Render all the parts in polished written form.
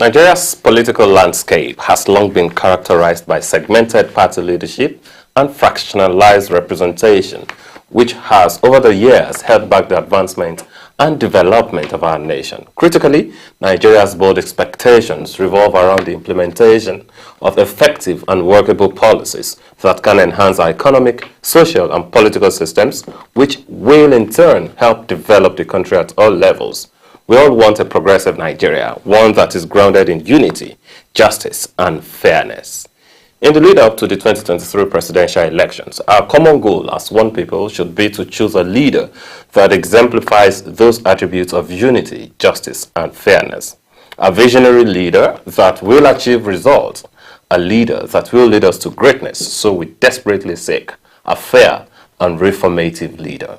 Nigeria's political landscape has long been characterized by segmented party leadership and fractionalized representation, which has over the years held back the advancement and development of our nation. Critically, Nigeria's bold expectations revolve around the implementation of effective and workable policies that can enhance our economic, social, and political systems, which will in turn help develop the country at all levels. We all want a progressive Nigeria, one that is grounded in unity, justice, and fairness. In the lead-up to the 2023 presidential elections, our common goal as one people should be to choose a leader that exemplifies those attributes of unity, justice, and fairness. A visionary leader that will achieve results, a leader that will lead us to greatness, so we desperately seek a fair and reformative leader.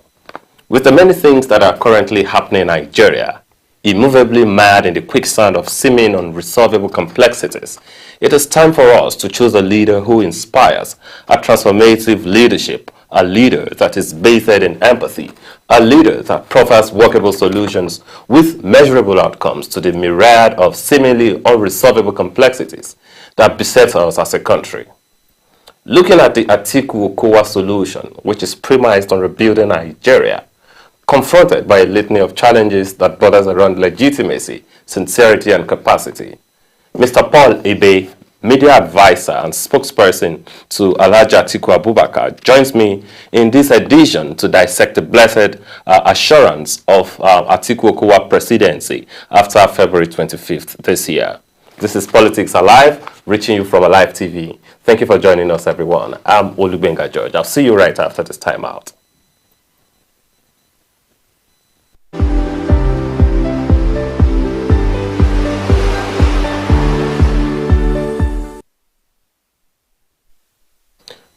With the many things that are currently happening in Nigeria, immovably mad in the quicksand of seeming unresolvable complexities, it is time for us to choose a leader who inspires a transformative leadership, a leader that is bathed in empathy, a leader that provides workable solutions with measurable outcomes to the myriad of seemingly unresolvable complexities that beset us as a country. Looking at the Atiku solution, which is premised on rebuilding Nigeria, confronted by a litany of challenges that borders around legitimacy, sincerity, and capacity, Mr. Paul Ibe, media advisor and spokesperson to Alhaji Atiku Abubakar, joins me in this edition to dissect the blessed assurance of Atiku presidency after February 25th this year. This is Politics Alive, reaching you from Alive TV. Thank you for joining us, everyone. I'm Olubenga George. I'll see you right after this time out.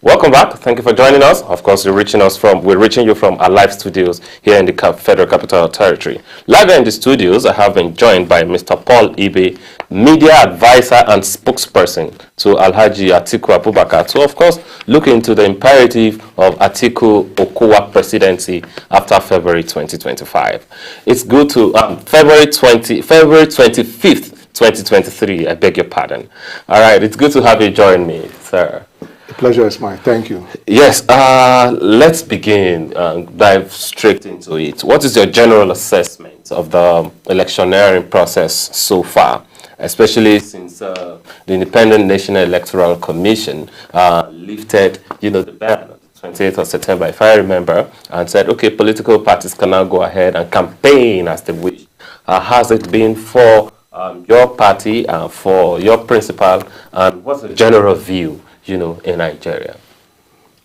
Welcome back. Thank you for joining us. Of course, we're reaching you from our live studios here in the Federal Capital Territory. Live in the studios, I have been joined by Mr. Paul Ibe, media advisor and spokesperson to Alhaji Atiku Abubakar, to, of course, look into the imperative of Atiku Okowa presidency after February 2025. It's good to February 25th, 2023. I beg your pardon. All right, it's good to have you join me, sir. The pleasure is mine. Thank you. Yes, let's begin and dive straight into it. What is your general assessment of the electioneering process so far, especially since the Independent National Electoral Commission lifted, the ban on the 28th of September, if I remember, and said, okay, political parties can now go ahead and campaign as they wish. Has it been for your party and for your principal, and what's the general view in Nigeria?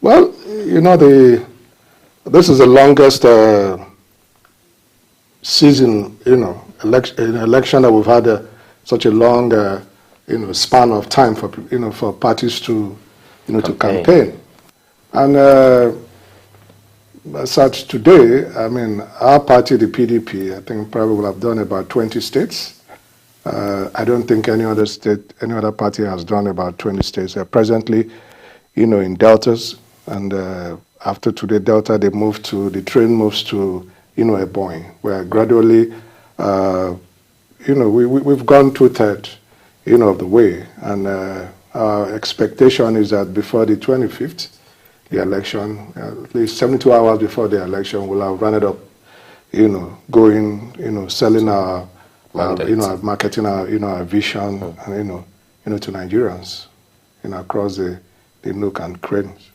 Well, this is the longest season, election that we've had such a long, span of time for parties to, to campaign. And as such today, I mean, our party, the PDP, I think probably will have done about 20 states. I don't think any other party has done about 20 states. They're presently, in deltas, and after today delta, the train moves to, Ebonyi, where gradually, we've gone 2/3, of the way, and our expectation is that before the 25th, the election, at least 72 hours before the election, we'll have run it up, going, selling our marketing our vision, and to Nigerians, across the nook and crannies.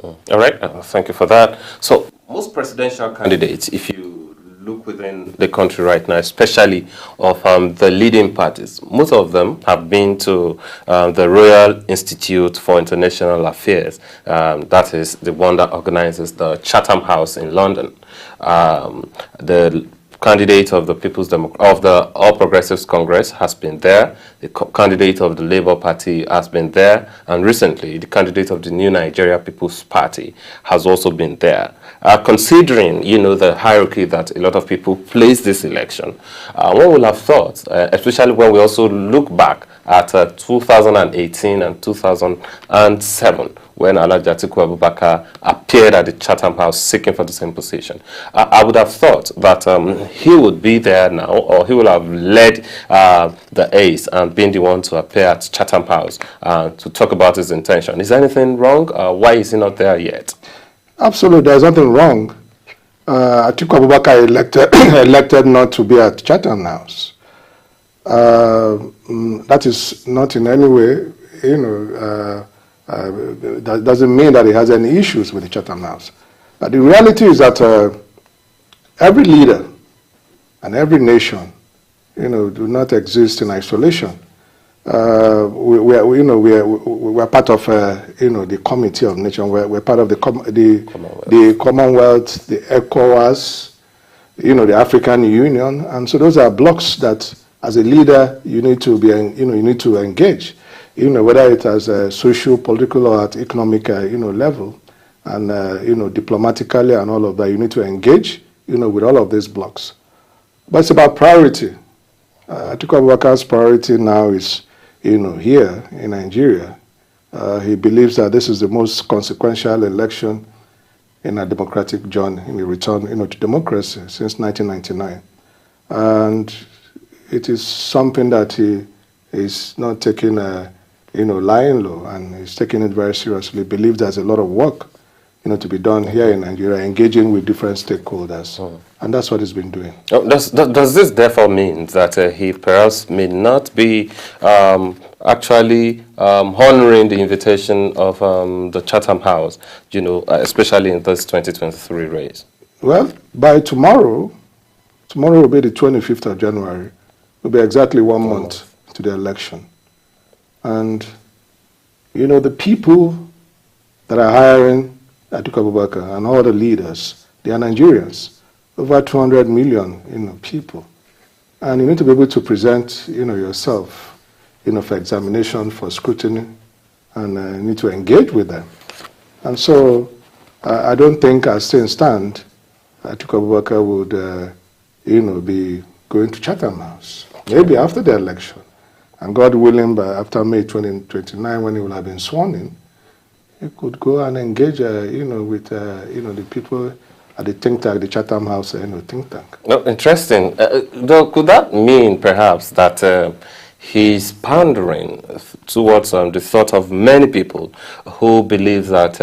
All right, thank you for that. So, most presidential candidates, if you look within the country right now, especially of the leading parties, most of them have been to the Royal Institute for International Affairs. That is the one that organizes the Chatham House in London. The candidate of the of the All Progressives Congress has been there. The candidate of the Labour Party has been there, and recently the candidate of the New Nigeria People's Party has also been there. Considering the hierarchy that a lot of people place this election, one would have thought, especially when we also look back at 2018 and 2007, when Alhaji Atiku Abubakar appeared at the Chatham House seeking for the same position. I would have thought that he would be there now, or he will have led the ace and been the one to appear at Chatham House to talk about his intention. Is anything wrong? Why is he not there yet? Absolutely, there's nothing wrong. Atiku Abubakar elected not to be at Chatham House. That is not in any way, that doesn't mean that he has any issues with the Chatham House. But the reality is that every leader and every nation, do not exist in isolation. We're part of, the Committee of Nations. We're part of the Commonwealth, the ECOWAS, the African Union, and so those are blocks that, as a leader, you need to be, you need to engage. Whether it has a social, political, or at economic, level, and diplomatically and all of that, you need to engage, with all of these blocks. But it's about priority. Atiku Abubakar's priority now is, here in Nigeria. He believes that this is the most consequential election in a democratic journey, in the return, to democracy since 1999, and it is something that he is not taking, lying low, and he's taking it very seriously. He believes there's a lot of work, to be done here in Nigeria, engaging with different stakeholders, and that's what he's been doing. Does this therefore mean that he perhaps may not be actually honoring the invitation of the Chatham House, especially in this 2023 race? Well, by tomorrow will be the 25th of January. It will be exactly 1 month to the election. And, the people that are hiring Atiku Abubakar and all the leaders, they are Nigerians, over 200 million, people. And you need to be able to present, yourself, for examination, for scrutiny, and you need to engage with them. And so I don't think, as things stand, Atiku Abubakar would, be going to Chatham House. Maybe after the election. And God willing, after May 2029, when he will have been sworn in, he could go and engage, with, the people at the think tank, the Chatham House, think tank. No, interesting. Though, could that mean perhaps that he's pandering towards the thought of many people who believe that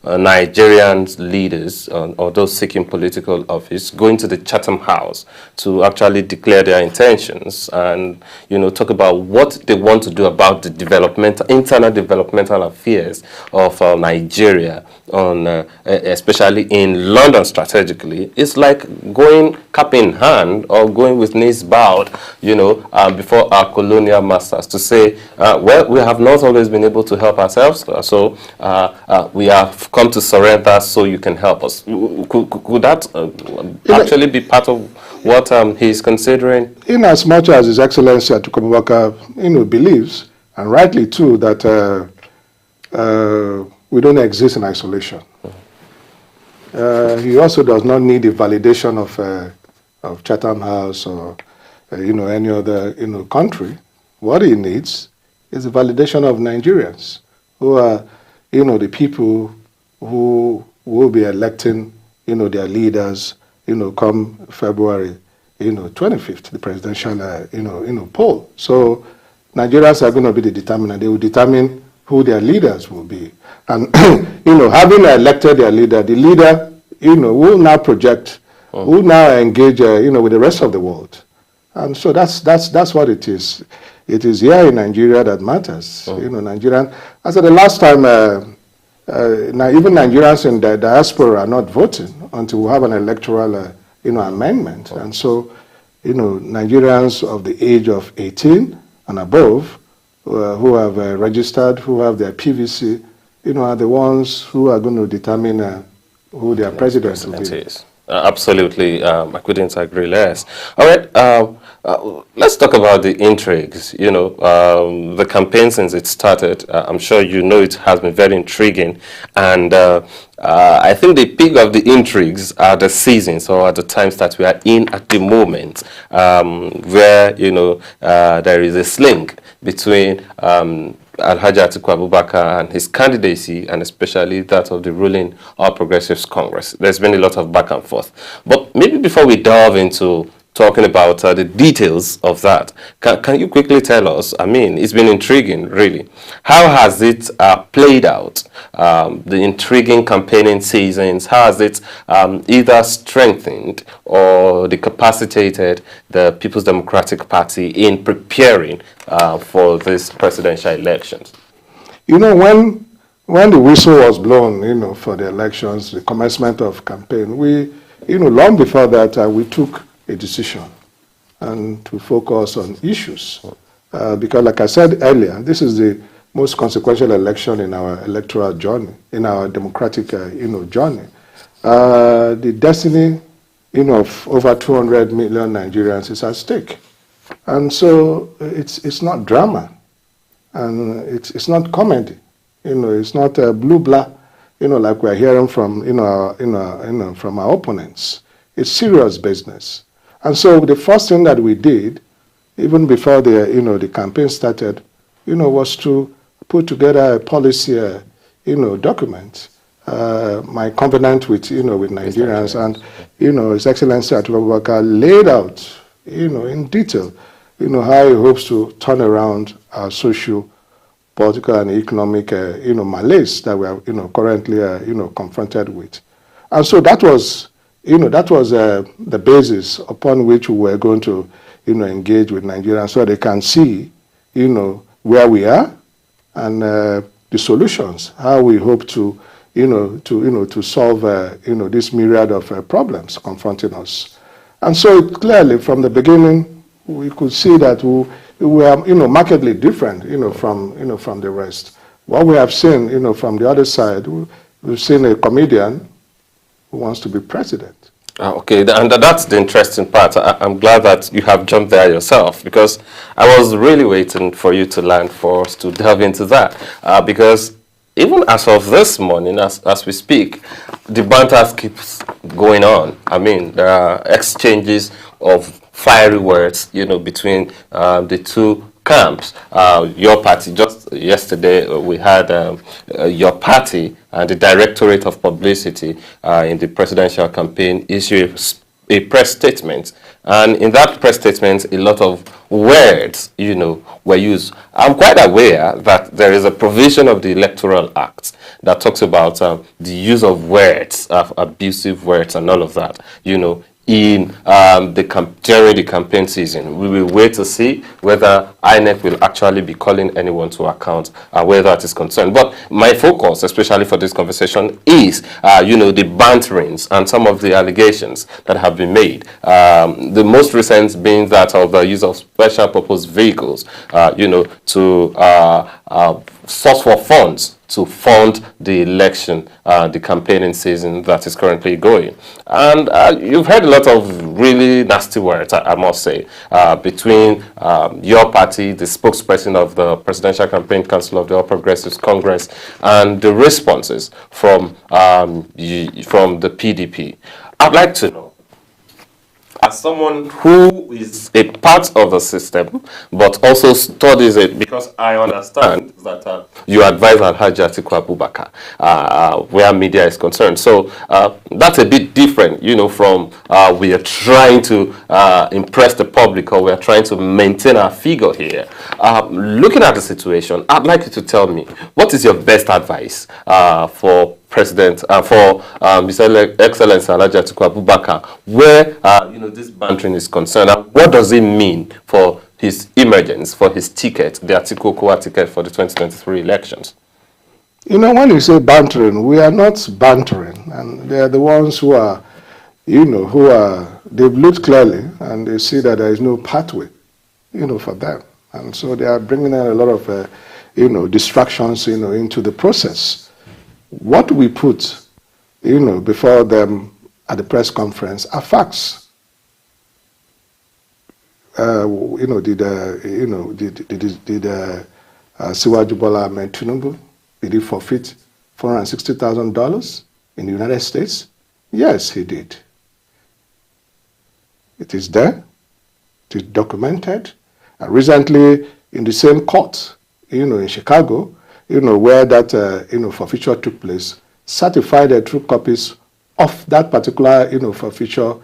Nigerian leaders or those seeking political office going to the Chatham House to actually declare their intentions and talk about what they want to do about the internal developmental affairs of Nigeria, especially in London strategically. It's like going cap in hand or going with knees bowed, before our colonial masters to say, well, we have not always been able to help ourselves, so we have come to surrender so you can help us. Could that actually be part of what he's considering? In as much as His Excellency Atiku Abubakar, believes, and rightly too, that we don't exist in isolation. He also does not need the validation of Chatham House or any other country. What he needs is the validation of Nigerians, who are the people who will be electing their leaders come February 25th, the presidential poll. So Nigerians are going to be the determinant. They will determine who their leaders will be. And having elected their leader, the leader will now project, will now engage with the rest of the world. And so that's what it is. It is here in Nigeria that matters. Nigerian. As at the last time, now even Nigerians in the diaspora are not voting until we have an electoral, amendment. And so, Nigerians of the age of 18 and above, who have registered, who have their PVC, are the ones who are going to determine who their president will be. Absolutely, I couldn't agree less. All right, let's talk about the intrigues. The campaign since it started, I'm sure it has been very intriguing, and I think the peak of the intrigues are the seasons or at the times that we are in at the moment, where there is a link between Alhaji Atiku Abubakar and his candidacy, and especially that of the ruling All Progressives Congress. There's been a lot of back and forth. But maybe before we delve into talking about the details of that, can you quickly tell us, I mean, it's been intriguing, really. How has it played out, the intriguing campaigning seasons? How has it either strengthened or decapacitated the People's Democratic Party in preparing for these presidential elections? You know, when the whistle was blown, for the elections, the commencement of campaign, we, long before that, we took a decision and to focus on issues. Because like I said earlier, this is the most consequential election in our electoral journey, in our democratic, journey. The destiny, of over 200 million Nigerians is at stake. And so it's not drama, and it's not comedy. It's not blue blah, like we're hearing from, from our opponents. It's serious business. And so the first thing that we did, even before the campaign started, was to put together a policy, document, my covenant with, with Nigerians, and, His Excellency Atiku Abubakar laid out, in detail, how he hopes to turn around our social, political, and economic, malaise that we are, currently, confronted with. And so that was, the basis upon which we were going to, engage with Nigerians so they can see, where we are and the solutions, how we hope to, to solve, this myriad of problems confronting us. And so clearly from the beginning, we could see that we were, markedly different, from the rest. What we have seen, from the other side, we've seen a comedian who wants to be president. Okay, and that's the interesting part. I'm glad that you have jumped there yourself, because I was really waiting for you to land for us to delve into that. Because even as of this morning, as we speak, the banter keeps going on. I mean, there are exchanges of fiery words, between the two camps. Your party, just yesterday we had your party and the Directorate of Publicity in the presidential campaign issue a press statement, and in that press statement a lot of words were used. I'm quite aware that there is a provision of the Electoral Act that talks about the use of words, abusive words and all of that, in during the campaign season. We will wait to see whether INEC will actually be calling anyone to account where that is concerned. But my focus, especially for this conversation, is the banterings and some of the allegations that have been made. The most recent being that of the use of special purpose vehicles, to source for funds to fund the election, the campaigning season that is currently going. And you've heard a lot of really nasty words, I must say, between your party, the spokesperson of the Presidential Campaign Council of the All Progressives Congress, and the responses from the PDP. I'd like to know, as someone who is a part of the system, but also studies it, because I understand that you advise Alhaji Atiku Abubakar where media is concerned. So that's a bit different, from we are trying to impress the public, or we are trying to maintain our figure here. Looking at the situation, I'd like you to tell me, what is your best advice for President, for His Excellency Alhaji Atiku Abubakar, where this bantering is concerned, and what does it mean for his emergence, for his ticket, the Atiku Okowa ticket for the 2023 elections? When you say bantering, we are not bantering, and they are the ones who are, they've looked clearly and they see that there is no pathway, for them, and so they are bringing in a lot of, distractions, into the process. What we put, before them at the press conference are facts. Did Siwaju Bola Ahmed Tinubu, did he forfeit $460,000 in the United States? Yes, he did. It is there. It is documented. And recently, in the same court, in Chicago, where that, forfeiture took place, certified the true copies of that particular, forfeiture,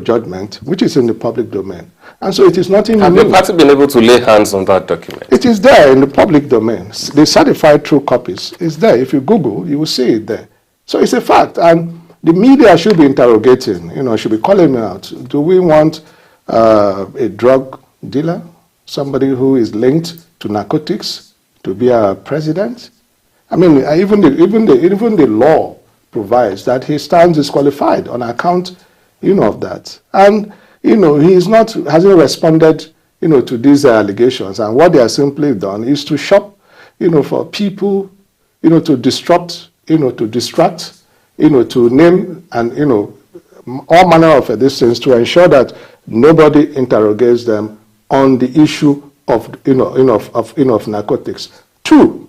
judgment, which is in the public domain. And so it is nothing new. Have the party been able to lay hands on that document? It is there in the public domain. The certified true copies is there. If you Google, you will see it there. So it's a fact. And the media should be interrogating, should be calling out. Do we want a drug dealer, somebody who is linked to narcotics, to be our president? I mean, even the law provides that he stands disqualified on account, of that. And, he hasn't responded, to these allegations. And what they are simply done is to shop, for people, to disrupt, to distract, to name and, all manner of these things to ensure that nobody interrogates them on the issue of, of narcotics. 2,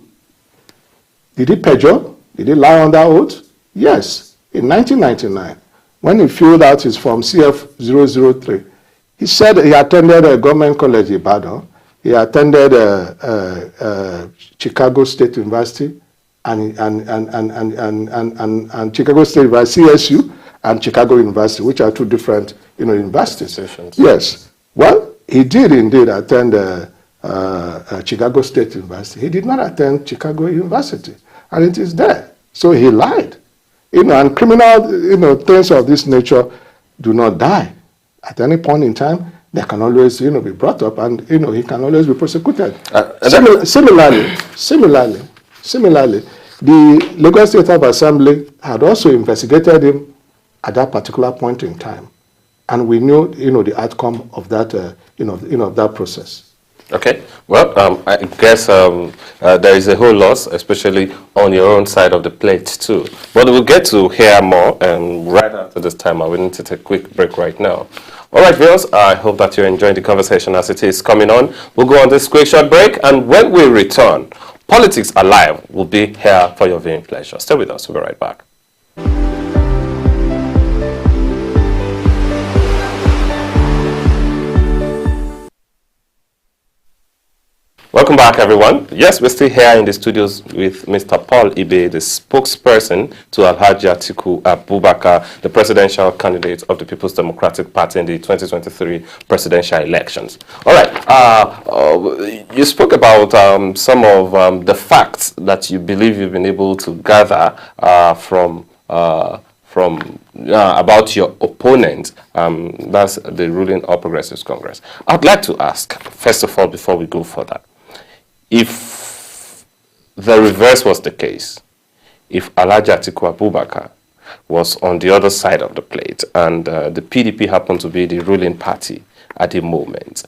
did he perjure? Did he lie under oath? Yes. In 1999, when he filled out his form CF003, he said he attended a government college in Ibadan. He attended Chicago State University and Chicago State University, CSU, and Chicago University, which are 2 different, universities. Yes. Well, he did indeed attend Chicago State University. He did not attend Chicago University, and it is there. So he lied. And criminal, things of this nature do not die. At any point in time, they can always, be brought up, and, he can always be prosecuted. Similarly, the Lagos State Assembly had also investigated him at that particular point in time, and we knew, the outcome of that, that process. Okay. Well, I guess there is a whole lot, especially on your own side of the plate too. But we'll get to hear more right after this time. We need to take a quick break right now. All right, viewers, I hope that you're enjoying the conversation as it is coming on. We'll go on this quick short break, and when we return, Politics Alive will be here for your viewing pleasure. Stay with us. We'll be right back. Welcome back, everyone. Yes, we're still here in the studios with Mr. Paul Ibe, the spokesperson to Alhaji Atiku Abubakar, the presidential candidate of the People's Democratic Party in the 2023 presidential elections. All right, you spoke about some of the facts that you believe you've been able to gather from about your opponent, that's the ruling All Progressives Congress. I'd like to ask, first of all, before we go further, if the reverse was the case, if Alhaji Atiku Abubakar was on the other side of the plate and the PDP happened to be the ruling party at the moment,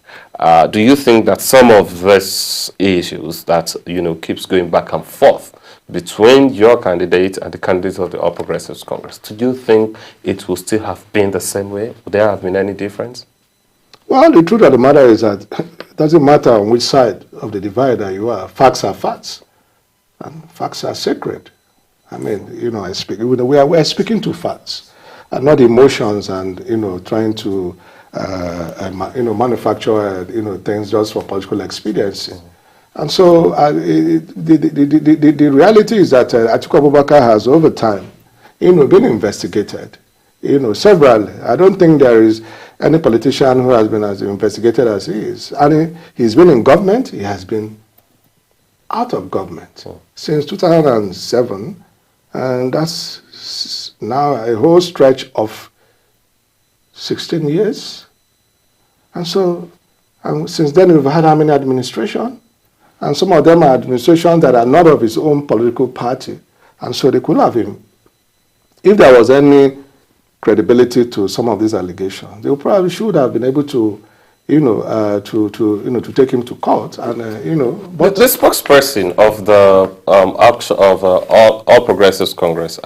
do you think that some of these issues that, keeps going back and forth between your candidate and the candidates of the All Progressives Congress, do you think it will still have been the same way? Would there have been any difference? Well, the truth of the matter is that it doesn't matter on which side of the divide that you are. Facts are facts, and facts are sacred. I mean, we are speaking to facts, and not emotions, and trying to manufacture things just for political expediency. And so the reality is that Atiku Abubakar has over time, been investigated, several. I don't think there is any politician who has been as investigated as he is. And he's been in government, he has been out of government since 2007, and that's now a whole stretch of 16 years. And so, since then we've had how many administrations? And some of them are administrations that are not of his own political party. And so they could have him. If there was any credibility to some of these allegations, they probably should have been able to, to take him to court. And but the spokesperson of the All Progressives Congress,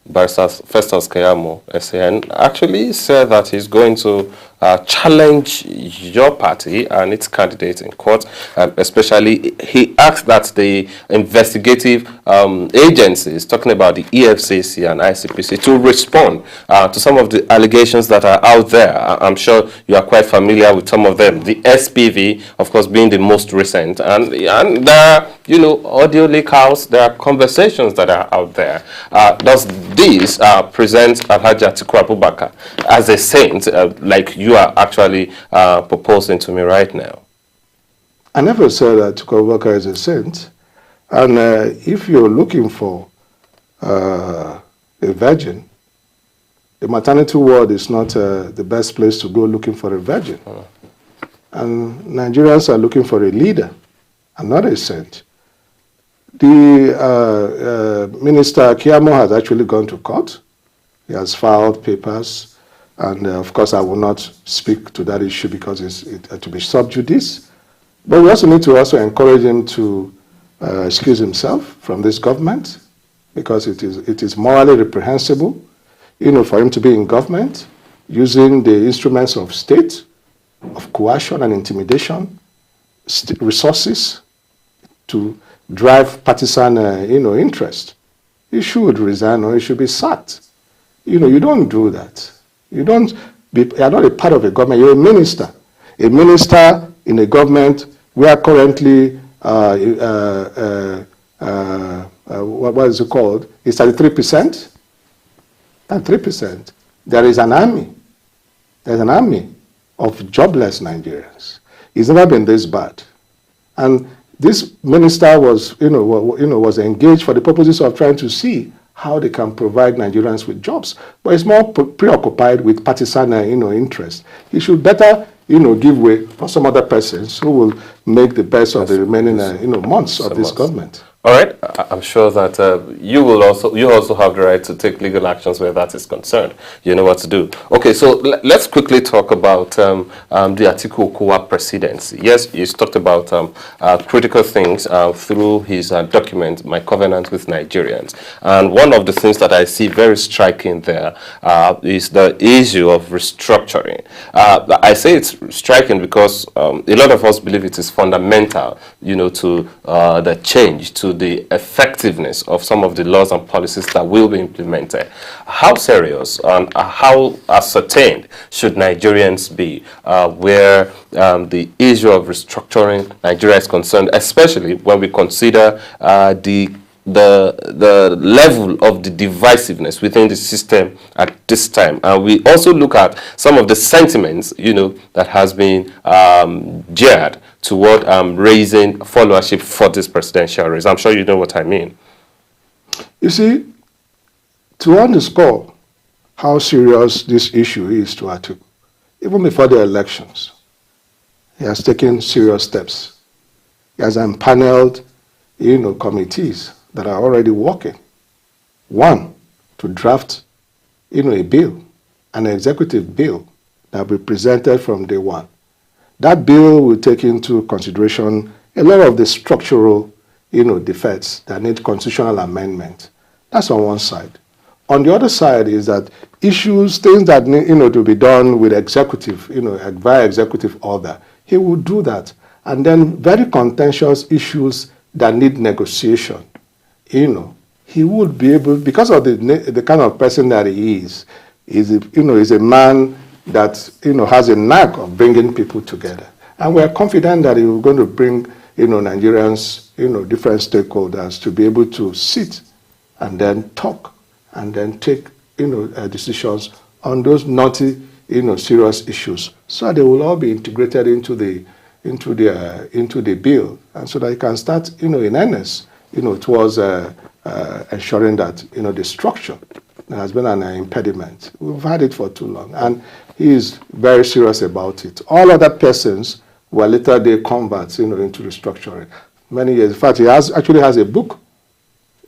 Barrister Festus Keyamo, SAN, actually said that he's going to challenge your party and its candidate in court. Especially, he asked that the investigative agencies, talking about the EFCC and ICPC, to respond to some of the allegations that are out there. I'm sure you are quite familiar with some of them. The SPV, of course, being the most recent, and there are, you know, audio leak outs, there are conversations that are out there. Does this present Alhaji Atiku Abubakar as a saint, like you are actually proposing to me right now? I never said that Atiku Abubakar is a saint. And if you're looking for a virgin, the maternity ward is not the best place to go looking for a virgin. And Nigerians are looking for a leader and not a saint. The Minister Keyamo has actually gone to court. He has filed papers. And of course, I will not speak to that issue because it's to be sub judice. But we also need to also encourage him to excuse himself from this government, because it is morally reprehensible, you know, for him to be in government using the instruments of state, of coercion and intimidation, resources to drive partisan, you know, interest. He should resign or he should be sacked. You know, you don't do that. You are not a part of a government. You're a minister in a government where currently what is it called? It's 33%. 33%. There is an army. There's an army of jobless Nigerians. It's never been this bad. And this minister was, was engaged for the purposes of trying to see how they can provide Nigerians with jobs. But it's more preoccupied with partisan, interest. He should better, give way for some other persons who will make the best of the remaining, months of this government. All right, I'm sure that you also have the right to take legal actions where that is concerned. You know what to do. Okay, so let's quickly talk about the Atiku Okuwa presidency. Yes, he's talked about critical things through his document, My Covenant with Nigerians. And one of the things that I see very striking there is the issue of restructuring. I say it's striking because a lot of us believe it is fundamental, to the change, to the effectiveness of some of the laws and policies that will be implemented. How serious and how ascertained should Nigerians be where the issue of restructuring Nigeria is concerned, especially when we consider the level of the divisiveness within the system at this time, and we also look at some of the sentiments, that has been geared toward raising followership for this presidential race. I'm sure you know what I mean. You see, to underscore how serious this issue is to Atiku, even before the elections, he has taken serious steps. He has empaneled, committees that are already working. One, to draft, a bill, an executive bill that will be presented from day one. That bill will take into consideration a lot of the structural, defects that need constitutional amendment. That's on one side. On the other side is that things that need, to be done with executive, via executive order, he will do that. And then very contentious issues that need negotiation, he would be able, because of the kind of person that he is a man that, has a knack of bringing people together. And we're confident that he is going to bring, Nigerians, different stakeholders to be able to sit and then talk and then take, decisions on those knotty, serious issues, so that they will all be integrated into the bill, and so that you can start, in earnest, towards ensuring that, the structure has been an impediment. We've had it for too long, and he is very serious about it. All other persons were later day converts, into restructuring. Many years. In fact, he actually has a book.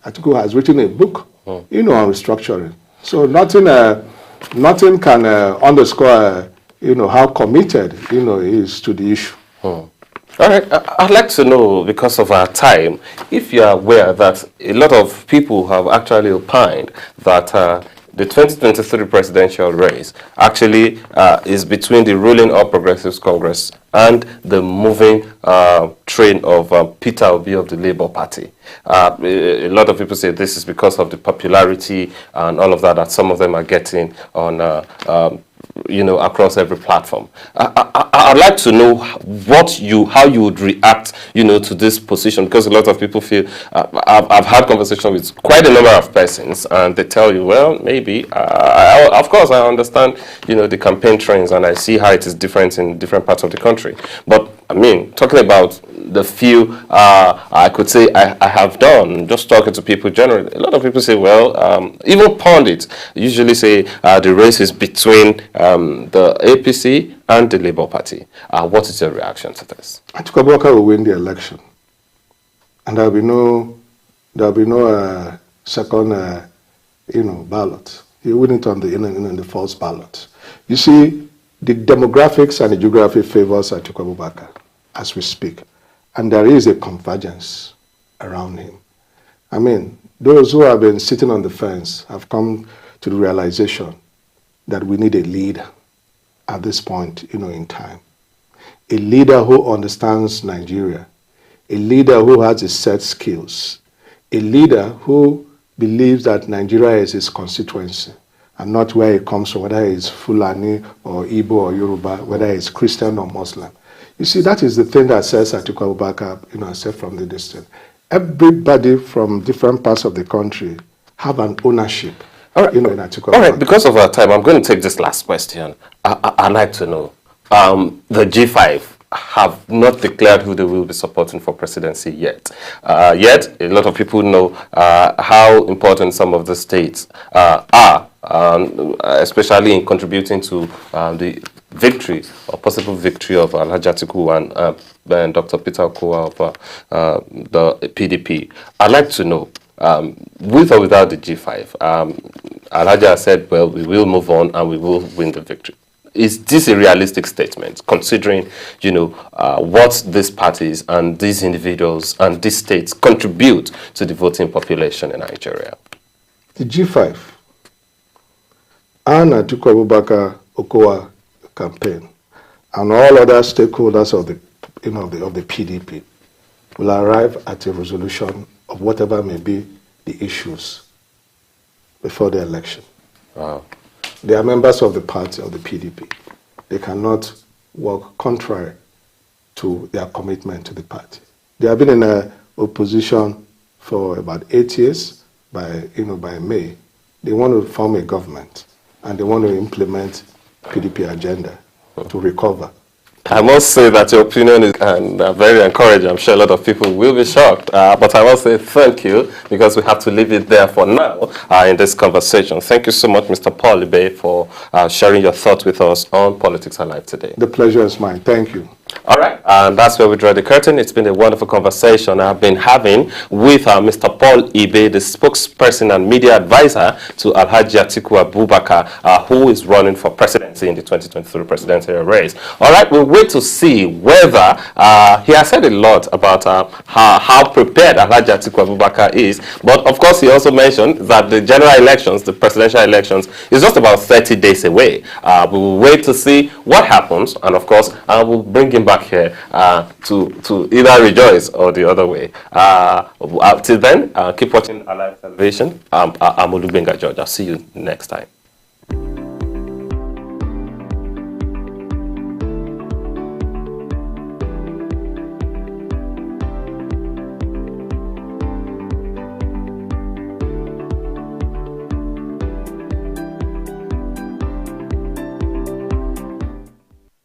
Atiku has written a book, on restructuring. So nothing can underscore, how committed, he is to the issue. All All right, I'd like to know, because of our time, if you are aware that a lot of people have actually opined that the 2023 presidential race actually is between the ruling All Progressives Congress and the moving train of Peter Obi of the Labour Party. A lot of people say this is because of the popularity and all of that some of them are getting on across every platform. I'd like to know how you would react, to this position, because a lot of people feel, I've had conversations with quite a number of persons, and they tell you, well, maybe, of course, I understand, the campaign trends, and I see how it is different in different parts of the country. But, I mean, talking about the few I could say I have done, just talking to people generally, a lot of people say, well, even pundits usually say the race is between the APC and the Labour Party. What is your reaction to this? Atiku Abubakar will win the election, and there'll be no second ballot. He will win it on the false ballot. You see, the demographics and the geography favors Atiku Abubakar as we speak, and there is a convergence around him. I mean, those who have been sitting on the fence have come to the realization that we need a leader at this point, in time. A leader who understands Nigeria, a leader who has a set skills, a leader who believes that Nigeria is his constituency and not where he comes from, whether it's Fulani or Igbo or Yoruba, whether it's Christian or Muslim. You see, that is the thing that sets Atiku Abubakar, aside from the distance. Everybody from different parts of the country have an ownership. All right. In Atiku Abubakar. All right, because of our time, I'm going to take this last question. I'd like to know, the G5 have not declared who they will be supporting for presidency yet. Yet, a lot of people know how important some of the states are, especially in contributing to the victory or possible victory of Alhaji Atiku and Dr. Peter Okowa of the PDP. I'd like to know, with or without the G5, Alhaji has said, well, we will move on and we will win the victory. Is this a realistic statement, considering, what these parties and these individuals and these states contribute to the voting population in Nigeria? The G5 and Atiku Abubakar Okowa campaign and all other stakeholders of the PDP will arrive at a resolution of whatever may be the issues before the election. Wow. They are members of the party, of the PDP. They cannot work contrary to their commitment to the party. They have been in a opposition for about 8 years. By May, they want to form a government and they want to implement PDP agenda to recover. I must say that your opinion is very encouraging. I'm sure a lot of people will be shocked. But I must say thank you, because we have to leave it there for now in this conversation. Thank you so much, Mr. Paul Ibe, for sharing your thoughts with us on Politics Alive today. The pleasure is mine. Thank you. All right, and that's where we draw the curtain. It's been a wonderful conversation I've been having with Mr. Paul Ibe, the spokesperson and media advisor to Alhaji Atiku Abubakar, who is running for presidency in the 2023 presidential race. All right, we'll wait to see whether he has said a lot about how prepared Alhaji Atiku Abubakar is. But of course, he also mentioned that the general elections, the presidential elections, is just about 30 days away. We will wait to see what happens, and of course, we'll bring him back here to either rejoice or the other way. Till then, keep watching Alive Television. I'm Olubenga George. I'll see you next time.